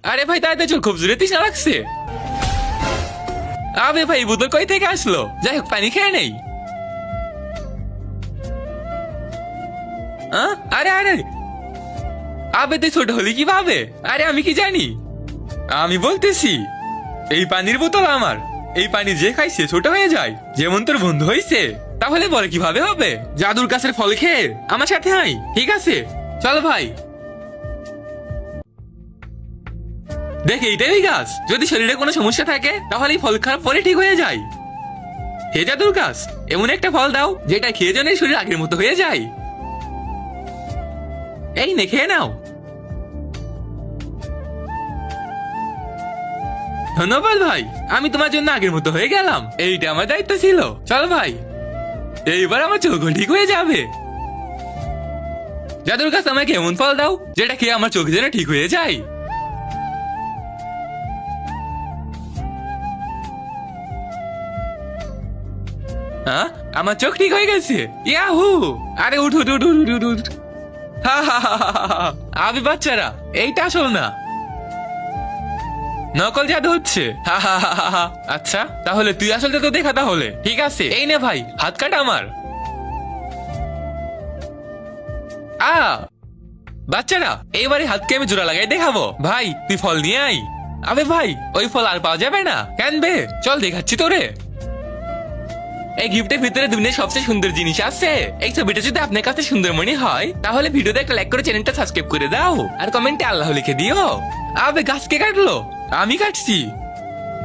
আরে ভাই তাড়াতাড়ি চল, খুব জোরে তৃষ্ণা লাগছে। আবে ভাই বোতল কই থেকে আসলো? যাই হোক পানি খেয়ে নেই। আরে আরে আবে তুই ছোট হলি কিভাবে? আরে আমি কি জানি। আমি বলতেছি এই পানির বোতল আমার, এই পানি যে খাই সে ছোট হয়ে যায়, যেমন তোর বন্ধু হইছে। তাহলে বলে কিভাবে হবে? জাদুর গাছের ফল খেয়ে আমার সাথে আয়, ঠিক আছে? চলো ভাই। দেখ এইটাই গাছ, যদি শরীরে কোনো সমস্যা থাকে তাহলে এই ফল খাওয়ার পরে ঠিক হয়ে যায়। হে জাদুর গাছ, এমন একটা ফল দাও যেটা খেয়ে যেন এই শরীর আগের মতো হয়ে যায়। এই নে খেয়ে নাও। ধন্যবাদ ভাই, আমি তোমার জন্য আগের মতো হয়ে গেলাম, এইটা আমার দায়িত্ব ছিল। চলো ভাই, এইবার আমার চোখ ঠিক হয়ে যাবে। জাদুর গাছ আমাকে এমন ফল দাও যেটা খেয়ে আমার চোখ যেন ঠিক হয়ে যায়। হ্যাঁ, আমার চোখ ঠিক হয়ে গেছে। ইয়াহু! আরে উঠ উঠ উঠ উঠ উঠ উঠ। হা হা হা হা হা। আবি বাচ্চারা, এইটা আসল না, নকল জাদু হচ্ছে। হা হা হা হা হা। আচ্ছা তাহলে তুই আসল জাদু দেখা তাহলে, ঠিক আছে? এই নে ভাই, হাত কাটা আমার। আ বাচ্চারা, এইবারে হাতকে আমি জোড়া লাগাই দেখাবো। ভাই তুই ফল নিয়ে আই। আবে ভাই, ওই ফল আর পাওয়া যাবে না কেন বে? চল দেখাচ্ছি তোরে। এই গিফটের ভিতরে দুনিয়ার সবচেয়ে সুন্দর জিনিস আছে। এই ছবিটা যদি আপনার কাছে সুন্দর মনে হয় তাহলে ভিডিওতে একটা লাইক করে চ্যানেলটা সাবস্ক্রাইব করে দাও, আর কমেন্টে আল্লাহ লিখে দিও। আবে গাছ কে কাটলো? আমি কাটছি।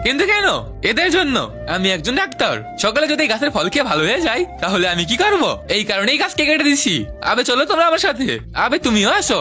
কিন্তু কেন? এদের জন্য। আমি একজন ডাক্তার, সকালে যদি এই গাছের ফল খেয়ে ভালো হয়ে যায় তাহলে আমি কি করবো? এই কারণেই গাছকে কেটে দিছি। আবে চলো তোমরা আমার সাথে। আবে তুমিও আসো।